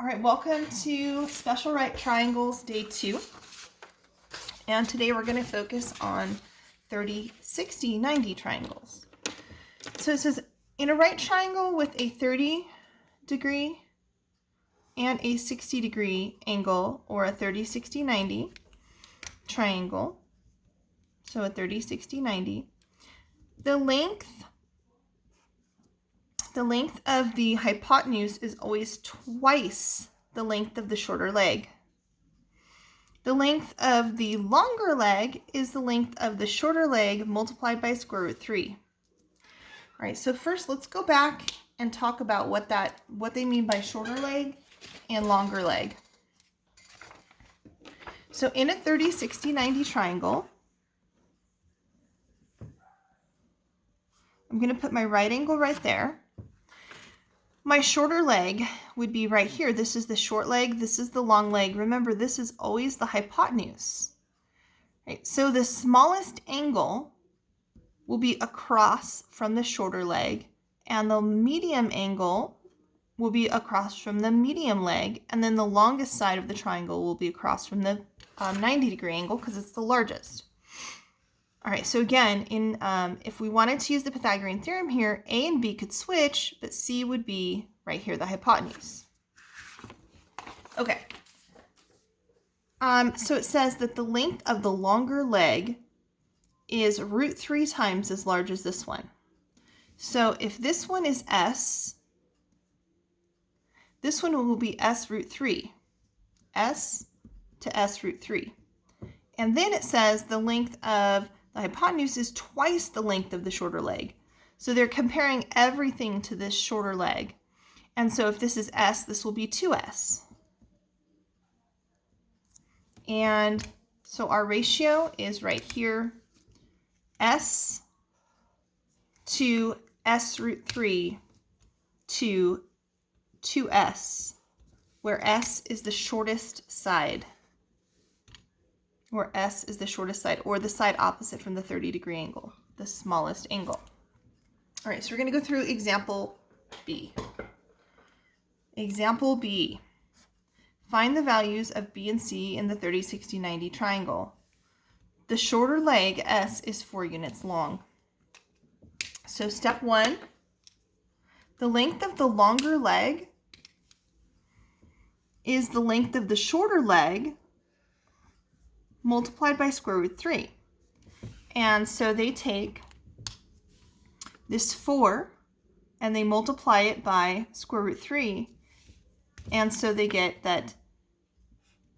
All right, welcome to Special Right Triangles Day 2. And today we're going to focus on 30, 60, 90 triangles. So it says, in a right triangle with a 30 degree and a 60 degree angle, or a 30, 60, 90 triangle, so a 30, 60, 90, the length of the hypotenuse is always twice the length of the shorter leg. The length of the longer leg is the length of the shorter leg multiplied by square root 3. All right, so first let's go back and talk about what they mean by shorter leg and longer leg. So in a 30, 60, 90 triangle, I'm going to put my right angle right there. My shorter leg would be right here. This is the short leg. This is the long leg. Remember, this is always the hypotenuse. Right, so the smallest angle will be across from the shorter leg, and the medium angle will be across from the medium leg, and then the longest side of the triangle will be across from the 90-degree angle because it's the largest. All right, so again, if we wanted to use the Pythagorean theorem here, A and B could switch, but C would be right here, the hypotenuse. Okay. So it says that the length of the longer leg is root 3 times as large as this one. So if this one is S, this one will be S root 3. S to S root 3. And then it says the length of the hypotenuse is twice the length of the shorter leg. So they're comparing everything to this shorter leg. And so if this is S, this will be 2S. And so our ratio is right here, S to S root 3 to 2S, where S is the shortest side. Or S is the shortest side, or the side opposite from the 30-degree angle, the smallest angle. All right, so we're going to go through example B. Example B. Find the values of B and C in the 30, 60, 90 triangle. The shorter leg, S, is 4 units long. So step 1, the length of the longer leg is the length of the shorter leg multiplied by square root 3. And so they take this 4 and they multiply it by square root 3. And so they get that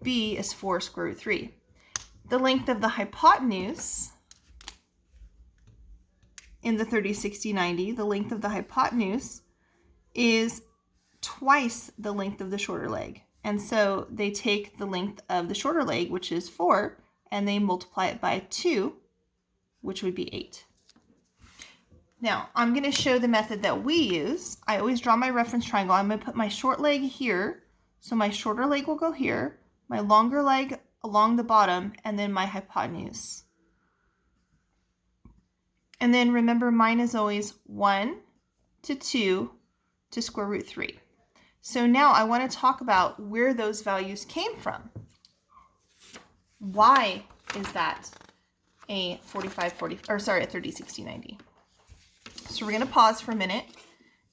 B is 4 square root 3. The length of the hypotenuse in the 30, 60, 90, the length of the hypotenuse is twice the length of the shorter leg. And so they take the length of the shorter leg, which is 4, and they multiply it by 2, which would be 8. Now, I'm going to show the method that we use. I always draw my reference triangle. I'm going to put my short leg here. So my shorter leg will go here, my longer leg along the bottom, and then my hypotenuse. And then remember, mine is always 1 to 2 to square root 3. So now I want to talk about where those values came from. Why is that a 30, 60, 90? So we're going to pause for a minute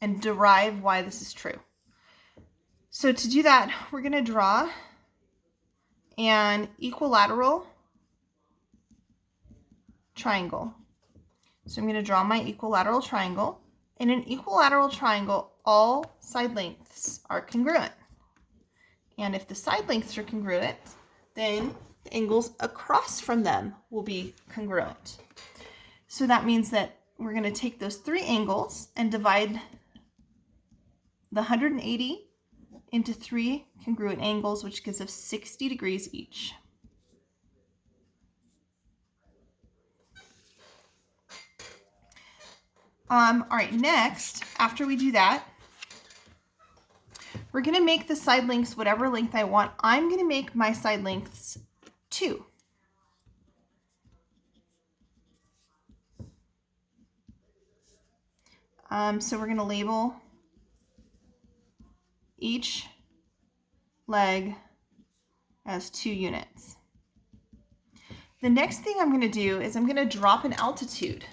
and derive why this is true. So to do that, we're going to draw an equilateral triangle. So I'm going to draw my equilateral triangle. In an equilateral triangle, all side lengths are congruent. And if the side lengths are congruent, then the angles across from them will be congruent. So that means that we're going to take those 3 angles and divide the 180 into 3 congruent angles, which gives us 60 degrees each. All right, next, after we do that, we're going to make the side lengths whatever length I want. I'm going to make my side lengths 2. So we're going to label each leg as 2 units. The next thing I'm going to do is I'm going to drop an altitude.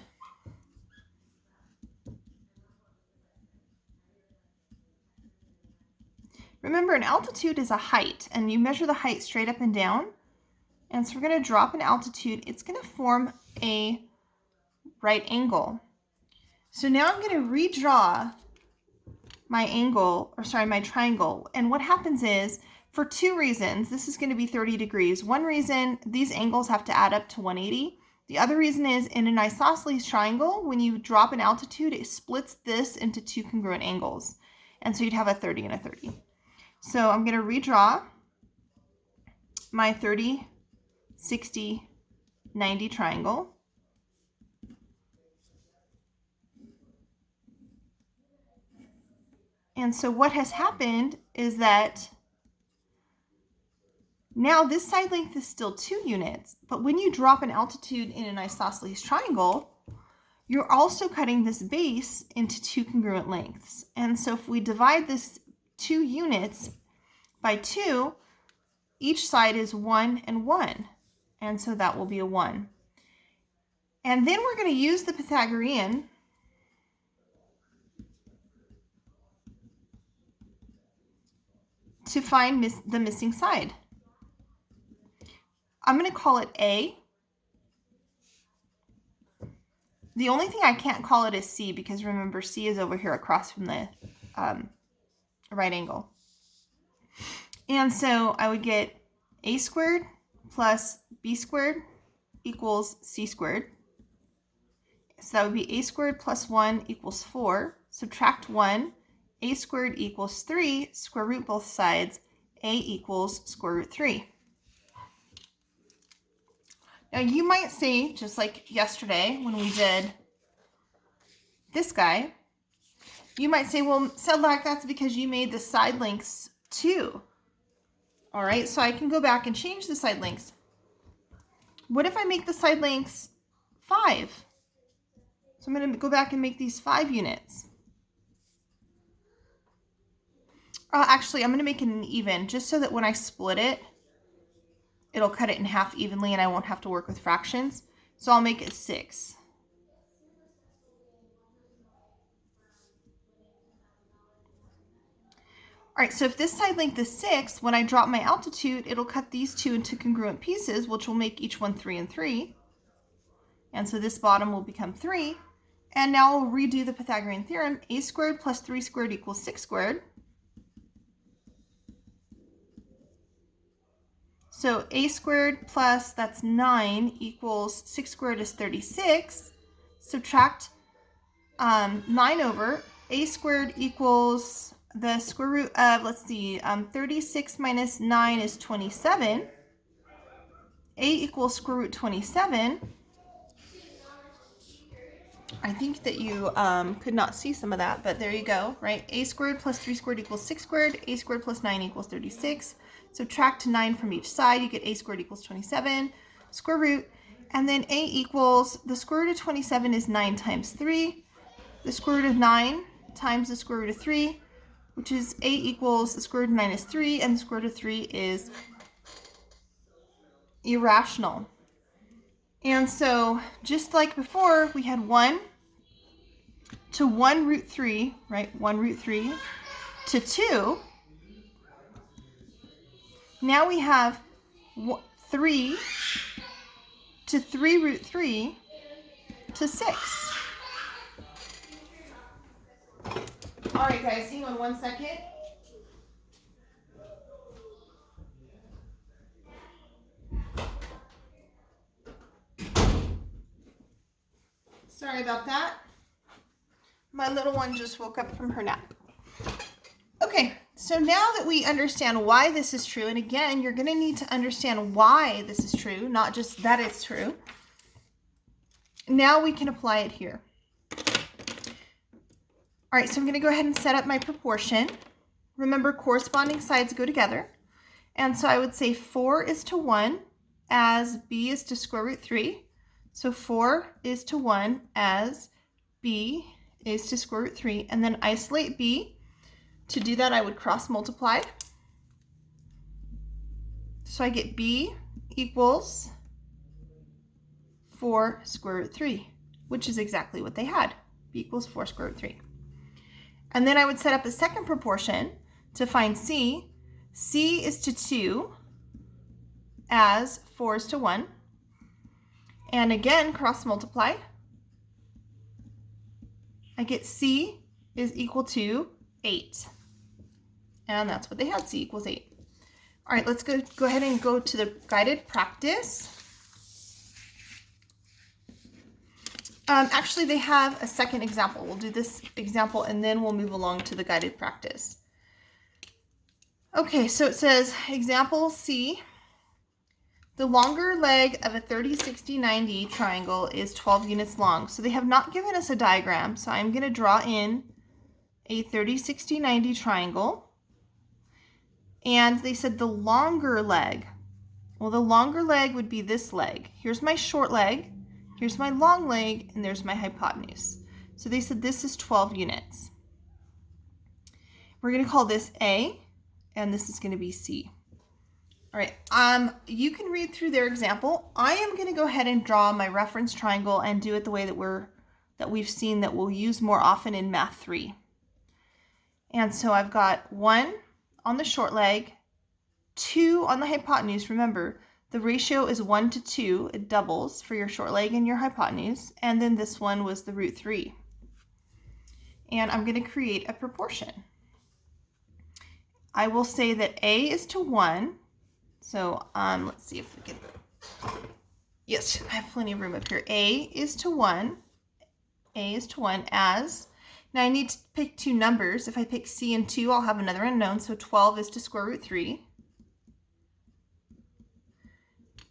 Remember, an altitude is a height, and you measure the height straight up and down. And so we're going to drop an altitude. It's going to form a right angle. So now I'm going to redraw my angle, or sorry, my triangle. And what happens is, for 2 reasons, this is going to be 30 degrees. One reason, these angles have to add up to 180. The other reason is, in an isosceles triangle, when you drop an altitude, it splits this into 2 congruent angles. And so you'd have a 30 and a 30. So I'm going to redraw my 30, 60, 90 triangle. And so what has happened is that now this side length is still 2 units, but when you drop an altitude in an isosceles triangle, you're also cutting this base into 2 congruent lengths. And so if we divide this 2 units by 2, each side is 1 and 1. And so that will be a 1. And then we're going to use the Pythagorean to find the missing side. I'm going to call it A. The only thing I can't call it is C, because remember, C is over here across from the right angle. And so I would get A squared plus B squared equals C squared. So that would be A squared plus 1 equals 4. Subtract 1. A squared equals 3. Square root both sides. A equals square root 3. Now you might say, just like yesterday when we did this guy, you might say, well, Sedlak, that's because you made the side lengths 2. All right, so I can go back and change the side lengths. What if I make the side lengths 5? So I'm going to go back and make these 5 units. Actually, I'm going to make it an even, just so that when I split it, it'll cut it in half evenly and I won't have to work with fractions. So I'll make it 6. All right, so if this side length is 6, when I drop my altitude, it'll cut these 2 into congruent pieces, which will make each one 3 and 3. And so this bottom will become 3. And now we'll redo the Pythagorean theorem. A squared plus 3 squared equals 6 squared. So A squared plus, that's 9, equals 6 squared is 36. Subtract 9 over. A squared equals the square root of, let's see, 36 minus 9 is 27. A equals square root 27. I think that you could not see some of that, but there you go, right? A squared plus 3 squared equals 6 squared. A squared plus 9 equals 36. Subtract 9 from each side, you get A squared equals 27. Square root, and then A equals, the square root of 27 is 9 times 3. The square root of 9 times the square root of 3, which is A equals, the square root of 9 is 3, and the square root of 3 is irrational. And so, just like before, we had 1 to 1 root 3, right? 1 root 3 to 2. Now we have 3 to 3 root 3 to 6. All right, guys, hang on 1 second. Sorry about that. My little one just woke up from her nap. Okay, so now that we understand why this is true, and again, you're going to need to understand why this is true, not just that it's true. Now we can apply it here. All right, so I'm going to go ahead and set up my proportion. Remember, corresponding sides go together. And so I would say 4 is to 1 as b is to square root 3. So 4 is to 1 as b is to square root 3. And then isolate b. To do that, I would cross multiply. So I get b equals 4 square root 3, which is exactly what they had. B equals 4 square root 3. And then I would set up a second proportion to find c. C is to 2 as 4 is to 1. And again, cross multiply. I get c is equal to 8. And that's what they had, c equals 8. All right, let's go ahead and go to the guided practice. Actually, they have a second example. We'll do this example and then we'll move along to the guided practice. Okay, so it says, example C, the longer leg of a 30, 60, 90 triangle is 12 units long. So they have not given us a diagram, so I'm going to draw in a 30, 60, 90 triangle. And they said the longer leg. Well, the longer leg would be this leg. Here's my short leg, here's my long leg, and there's my hypotenuse. So they said this is 12 units. We're going to call this A, and this is going to be C. All right, you can read through their example. I am going to go ahead and draw my reference triangle and do it the way that we've seen that we'll use more often in Math 3. And so I've got 1 on the short leg, 2 on the hypotenuse. Remember, the ratio is 1 to 2. It doubles for your short leg and your hypotenuse. And then this one was the root 3. And I'm going to create a proportion. I will say that A is to 1. So let's see if we can. Yes, I have plenty of room up here. A is to 1. A is to 1 as. Now I need to pick two numbers. If I pick C and 2, I'll have another unknown. So 12 is to square root 3.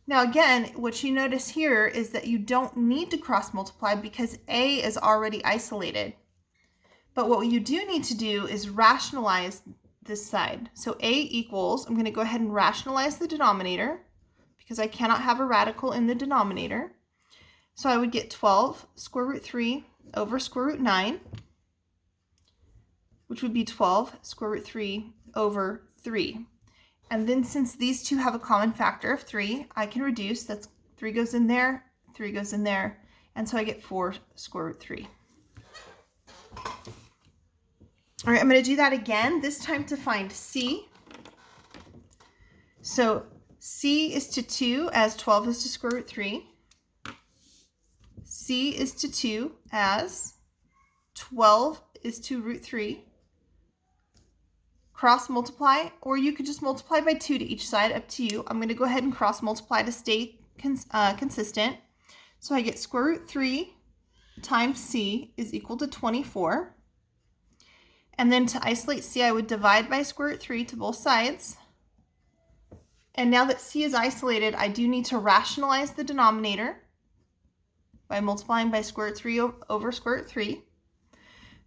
Now again, what you notice here is that you don't need to cross multiply because A is already isolated. But what you do need to do is rationalize this side. So A equals, I'm going to go ahead and rationalize the denominator because I cannot have a radical in the denominator. So I would get 12 square root 3 over square root 9, which would be 12 square root 3 over 3. And then since these two have a common factor of 3, I can reduce. That's 3 goes in there, 3 goes in there, and so I get 4 square root 3. All right, I'm going to do that again, this time to find C. So C is to 2 as 12 is to square root 3. C is to 2 as 12 is to root 3. Cross multiply, or you could just multiply by 2 to each side, up to you. I'm going to go ahead and cross multiply to stay consistent. So I get square root 3 times C is equal to 24. And then to isolate C, I would divide by square root 3 to both sides. And now that C is isolated, I do need to rationalize the denominator by multiplying by square root 3 over square root 3.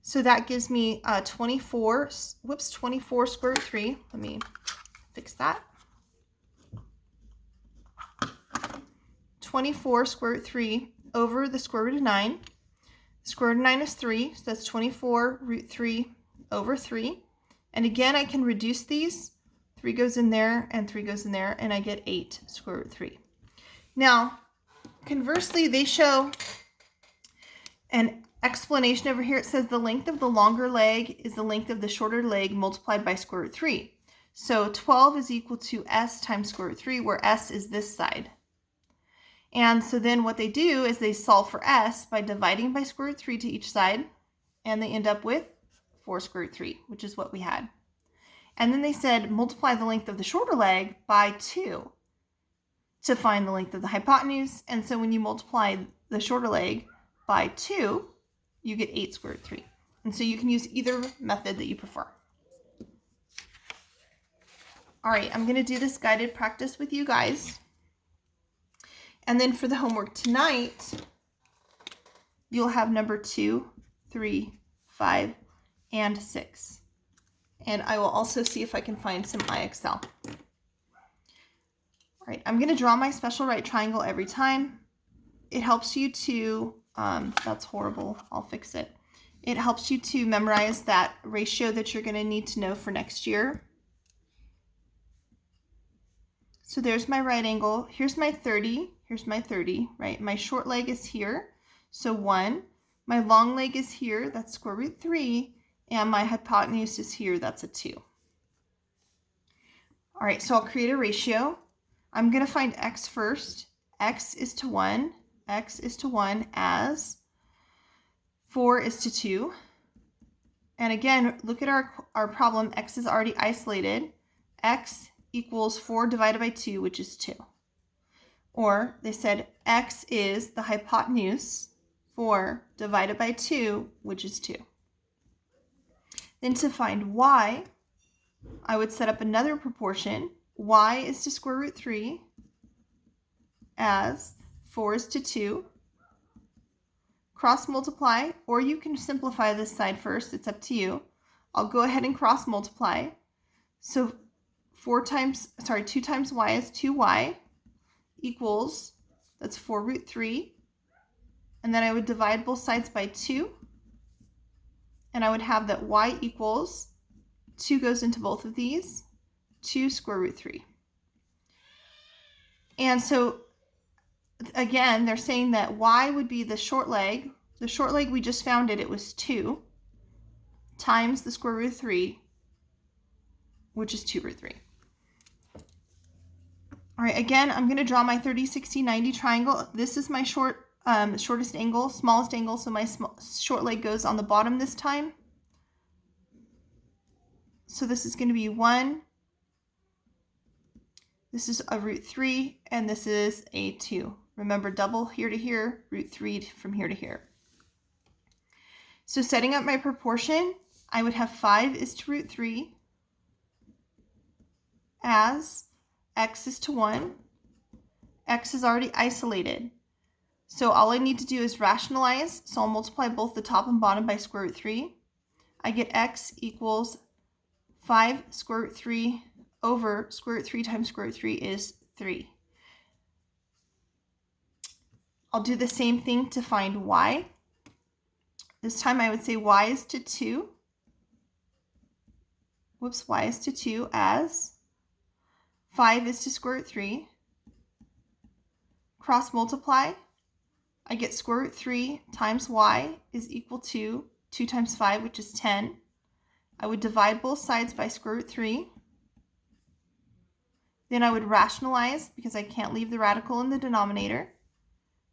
So that gives me 24 square root 3. Let me fix that. 24 square root 3 over the square root of 9. Square root of 9 is 3, so that's 24 root 3 over 3. And again, I can reduce these. 3 goes in there and 3 goes in there, and I get 8 square root 3. Now, conversely, they show an explanation over here. It says the length of the longer leg is the length of the shorter leg multiplied by square root 3. So 12 is equal to S times square root 3, where S is this side. And so then what they do is they solve for S by dividing by square root 3 to each side, and they end up with 4 square root 3, which is what we had. And then they said multiply the length of the shorter leg by 2 to find the length of the hypotenuse. And so when you multiply the shorter leg by 2, you get 8 square root 3. And so you can use either method that you prefer. All right, I'm going to do this guided practice with you guys. And then for the homework tonight, you'll have number 2, 3, 5, and 6. And I will also see if I can find some IXL. All right, I'm going to draw my special right triangle every time. It helps you to, that's horrible, I'll fix it. It helps you to memorize that ratio that you're going to need to know for next year. So there's my right angle. Here's my 30. Here's my 30, right? My short leg is here, so 1. My long leg is here, that's square root 3. And my hypotenuse is here, that's a 2. All right, so I'll create a ratio. I'm going to find x first. X is to 1. X is to 1 as 4 is to 2. And again, look at our problem. X is already isolated. X equals 4 divided by 2, which is 2. Or they said x is the hypotenuse, 4 divided by 2, which is 2. Then to find y, I would set up another proportion. Y is to square root 3 as 4 is to 2. Cross multiply, or you can simplify this side first. It's up to you. I'll go ahead and cross multiply. So 2 times y is 2y equals, that's 4 root 3. And then I would divide both sides by 2. And I would have that y equals, 2 goes into both of these, 2 square root 3. And so again, they're saying that y would be the short leg. The short leg, we just found it was 2 times the square root of 3, which is 2 root 3. All right, again, I'm going to draw my 30, 60, 90 triangle. This is my shortest angle, smallest angle, so my short leg goes on the bottom this time. So this is going to be 1. This is a root 3, and this is a 2. Remember, double here to here, root 3 from here to here. So setting up my proportion, I would have 5 is to root 3 as x is to 1. X is already isolated. So all I need to do is rationalize. So I'll multiply both the top and bottom by square root 3. I get x equals 5 square root 3 over square root 3 times square root 3 is 3. I'll do the same thing to find y. This time I would say y is to 2. Y is to 2 as 5 is to square root 3. Cross multiply. I get square root 3 times y is equal to 2 times 5, which is 10. I would divide both sides by square root 3. Then I would rationalize because I can't leave the radical in the denominator.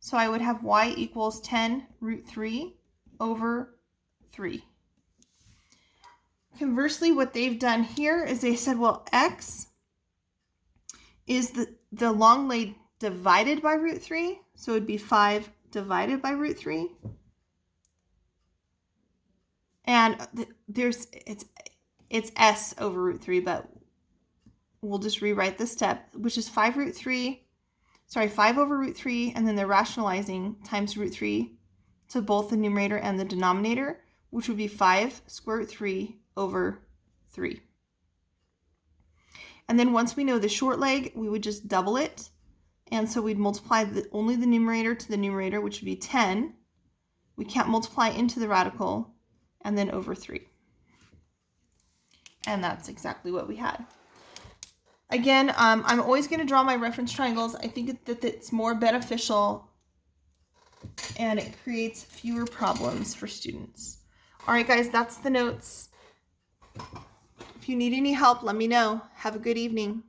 So I would have y equals 10 root 3 over 3. Conversely, what they've done here is they said, well, x is the long leg divided by root 3. So it would be 5 divided by root 3. And it's s over root 3, but we'll just rewrite the step, which is 5 over root 3, and then they're rationalizing times root 3 to both the numerator and the denominator, which would be 5 square root 3 over 3. And then once we know the short leg, we would just double it. And so we'd multiply only the numerator to the numerator, which would be 10. We can't multiply into the radical, and then over 3. And that's exactly what we had. Again, I'm always going to draw my reference triangles. I think that it's more beneficial and it creates fewer problems for students. All right, guys, that's the notes. If you need any help, let me know. Have a good evening.